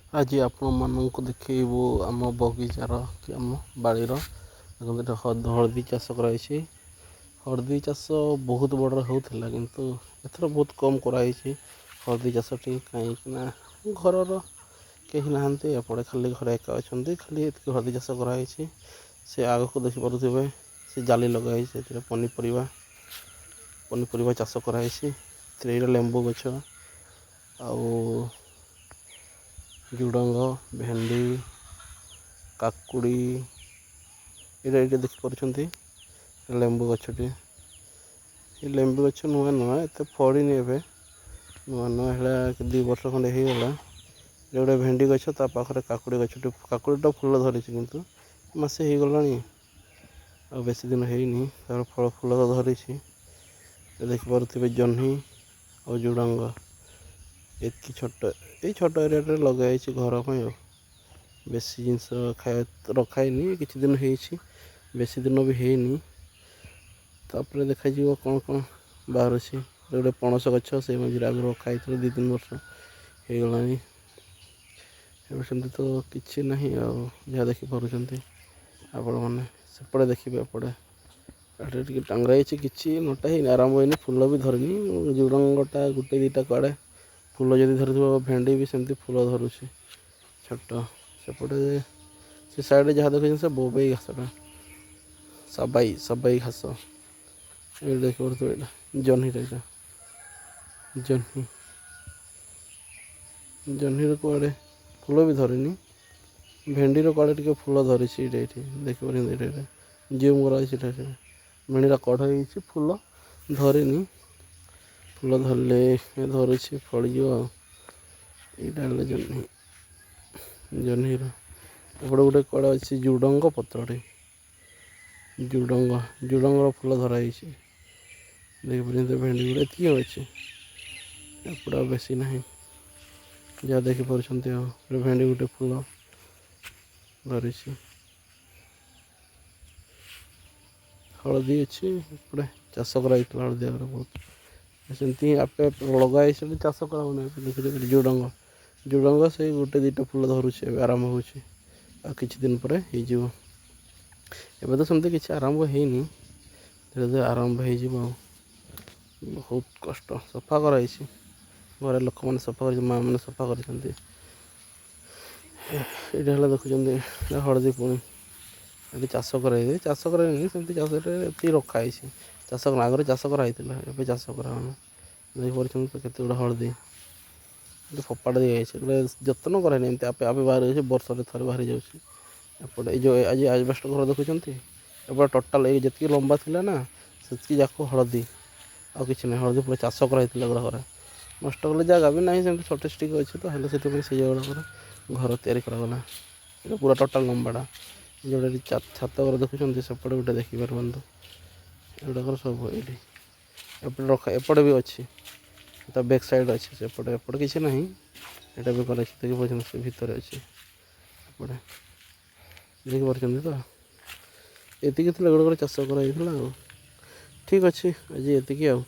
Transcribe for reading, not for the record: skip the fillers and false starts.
ଆଜି ଆପଣମାନଙ୍କୁ ଦେଖେଇବୁ ଆମ ବଗିଚାର କି ଆମ ବାଡ଼ିର ହଳଦୀ ଚାଷ କରାଯାଇଛି। ହଳଦୀ ଚାଷ ବହୁତ ବଡ଼ରେ ହେଉଥିଲା, କିନ୍ତୁ ଏଥର ବହୁତ କମ୍ କରାହେଇଛି ହଳଦୀ ଚାଷଟି। କାହିଁକିନା ଘରର କେହି ନାହାନ୍ତି, ଏପଟେ ଖାଲି ଘରେ ଏକା ଅଛନ୍ତି, ଖାଲି ଏତିକି ହଳଦୀ ଚାଷ କରାହେଇଛି। ସେ ଆଗକୁ ଦେଖିପାରୁଥିବେ, ସେ ଜାଲି ଲଗାହେଇଛି, ସେଥିରେ ପନିପରିବା ଚାଷ କରାହେଇଛି। ସେଥିରେ ଲେମ୍ବୁ ଗଛ ଆଉ ଝୁଡ଼ଙ୍ଗ, ଭେଣ୍ଡି, କାକୁଡ଼ି, ଏଇଟା ଦେଖିପାରୁଛନ୍ତି ଲେମ୍ବୁ ଗଛଟି। ଏ ଲେମ୍ବୁ ଗଛ ନୂଆ ଏତେ ଫଳିନି, ଏବେ ନୂଆ ହେଲା 2 ବର୍ଷ ଖଣ୍ଡେ ହେଇଗଲା। ଗୋଟେ ଭେଣ୍ଡି ଗଛ, ତା ପାଖରେ କାକୁଡ଼ି ଗଛଟି, କାକୁଡ଼ିଟା ଫୁଲ ଧରିଛି, କିନ୍ତୁ ମାସେ ହେଇଗଲାଣି, ଆଉ ବେଶୀ ଦିନ ହେଇନି, ତାର ଫୁଲ ଧରିଛି। ଦେଖିପାରୁଥିବେ ଜହ୍ନି ଆଉ ଝୁଡ଼ଙ୍ଗ, ଏତିକି ଛୋଟ ଏରିଆରେ ଲଗାହେଇଛି ଘର ପାଇଁ। ଆଉ ବେଶୀ ଜିନିଷ ରଖାହେଇନି, କିଛି ଦିନ ହେଇଛି, ବେଶୀ ଦିନ ବି ହେଇନି। ତାପରେ ଦେଖାଯିବ କ'ଣ ବାହାରୁଛି। ଗୋଟେ ପଣସ ଗଛ, ସେଇ ମଞ୍ଜିରେ ଆଗରୁ ରଖା ହେଇଥିଲା, 2-3 ବର୍ଷ ହେଇଗଲାଣି। ଏବେ ସେମିତି ତ କିଛି ନାହିଁ, ଆଉ ଯାହା ଦେଖିପାରୁଛନ୍ତି ଆପଣମାନେ। ସେପଟେ ଦେଖିବେ, ଏପଟେ ଟିକେ ଟାଙ୍ଗା ହେଇଛି, କିଛି ମୋଟା ହେଇନି, ଆରମ୍ଭ ହେଇନି, ଫୁଲ ବି ଧରିନି। ଝୁଡ଼ଙ୍ଗଟା 1-2ଟା କୁଆଡ଼େ ଫୁଲ ଯଦି ଧରିଥିବ, ଭେଣ୍ଡି ବି ସେମିତି ଫୁଲ ଧରୁଛି ଛୋଟ। ସେପଟେ ସେ ସାଇଡ଼୍ରେ ଯାହା ଦେଖୁଛନ୍ତି, ସେ ବୋବେଇ ଘାସଟା, ସବାଇ ଘାସ। ଏଇଟା ଦେଖିପାରୁଥିବେ, ଏଇଟା ଜହ୍ନିର ଜହ୍ନିର କୁଆଡ଼େ ଫୁଲ ବି ଧରିନି। ଭେଣ୍ଡିର କୁଆଡ଼େ ଟିକେ ଫୁଲ ଧରିଛି, ଏଇଠି ଦେଖିପାରୁଛନ୍ତି। ଏଇଟା ଜୁମ୍ କରାଯାଇଛି, ସେଟା ଭେଣ୍ଡିର କଢ଼ ହେଇଛି, ଫୁଲ ଧରିନି। ଫୁଲ ଧରିଲେ ଧରୁଛି, ଫଳିଯିବ। ଆଉ ଏଇଟା ହେଲେ ଜହ୍ନିର। ଏପଟେ ଗୋଟେ କୁଆଡ଼େ ଅଛି ଝୁଡ଼ଙ୍ଗ ପତ୍ରଟେ, ଝୁଡ଼ଙ୍ଗର ଫୁଲ ଧରା ହେଇଛି, ଦେଖିପାରୁଛନ୍ତି। ଭେଣ୍ଡି ଗୁଡ଼ା ଏତିକି ଅଛି, ଏପଟେ ଆଉ ବେଶୀ ନାହିଁ, ଯାହା ଦେଖିପାରୁଛନ୍ତି। ଆଉ ଭେଣ୍ଡି ଗୋଟେ ଫୁଲ ଧରିଛି। ହଳଦୀ ଅଛି, ଏପଟେ ଚାଷ କରାଯାଇଥିଲା ହଳଦୀ ଆଗରେ ବହୁତ, ସେମିତି ଆପେ ଲଗା ହେଇଛି, ଚାଷ କରାହେଉନି। ଝୁଡ଼ଙ୍ଗ ସେଇ 1-2ଟା ଫୁଲ ଧରୁଛି, ଏବେ ଆରମ୍ଭ ହେଉଛି, ଆଉ କିଛି ଦିନ ପରେ ହେଇଯିବ। ଏବେ ତ ସେମିତି କିଛି ଆରମ୍ଭ ହେଇନି, ଧୀରେ ଧୀରେ ଆରମ୍ଭ ହେଇଯିବ। ଆଉ ବହୁତ କଷ୍ଟ, ସଫା କରାହେଇଛି, ଘରେ ଲୋକମାନେ ସଫା କରିଛନ୍ତି, ମାଆ ମାନେ ସଫା କରିଛନ୍ତି। ଏଇଟା ହେଲା ଦେଖୁଛନ୍ତି, ହଳଦୀ। ପୁଣି ଏଠି ଚାଷ କରାହେଇଛି, ଚାଷ କରାହେଇନି, ସେମିତି ଚାଷରେ ଏତିକି ରଖା ହେଇଛି। ଆଗରେ ଚାଷ କରାହେଇଥିଲା, ଏବେ ଚାଷ କରାହେଉନି। ଦେଖିପାରୁଛନ୍ତି ତ କେତେ ଗୁଡ଼ା ହଳଦୀ ଫୋପାଡ଼ି ଦିଆଯାଇଛି, ଯତ୍ନ କରାହେଇନି, ଏମିତି ଆପେ ବାହାରି ଯାଉଛି, ବର୍ଷରେ ଥରେ ବାହାରି ଯାଉଛି। ଏପଟେ ଏଇ ଯେଉଁ ଆଜି ଆଜବେଷ୍ଟସ୍ ଘର ଦେଖୁଛନ୍ତି, ଏପଟେ ଟୋଟାଲ୍ ଏଇ ଯେତିକି ଲମ୍ବା ଥିଲା ନା, ସେତିକି ଯାକ ହଳଦୀ, ଆଉ କିଛି ନାହିଁ। ହଳଦୀ ପୁରା ଚାଷ କରାହେଇଥିଲା ଘରେ, ନଷ୍ଟ କଲେ ଜାଗା ବି ନାହିଁ, ସେମିତି ସର୍ଟେଜ୍ ଟିକେ ଅଛି, ତ ହେଲେ ସେଥିପାଇଁ ସେଇ ଜାଗାଗୁଡ଼ାକରେ ଘର ତିଆରି କରାଗଲା। ଏଇଟା ପୁରା ଟୋଟାଲ୍ ଲମ୍ବାଟା, ଯେଉଁଟା ଛାତ ଘର ଦେଖୁଛନ୍ତି, ସେପଟେ ଗୋଟେ ଦେଖିପାରୁନ୍ତୁ, ଏଗୁଡ଼ାକର ସବୁ ଏଇଠି। ଏପଟେ ବି ଅଛି, ତା ବ୍ୟାକ୍ ସାଇଡ଼୍ ଅଛି, ଏପଟେ କିଛି ନାହିଁ। ଏଇଟା ବି କରାହେଇଛି, ଦେଖିପାରୁଛନ୍ତି, ସେ ଭିତରେ ଅଛି, ଏପଟେ ଦେଖିପାରୁଛନ୍ତି ତ। ଏତିକି ଥିଲା ଗୋଟେ ଚାଷ କରାଯାଇଥିଲା। ଆଉ ଠିକ୍ ଅଛି, ଆଜି ଏତିକି। ଆଉ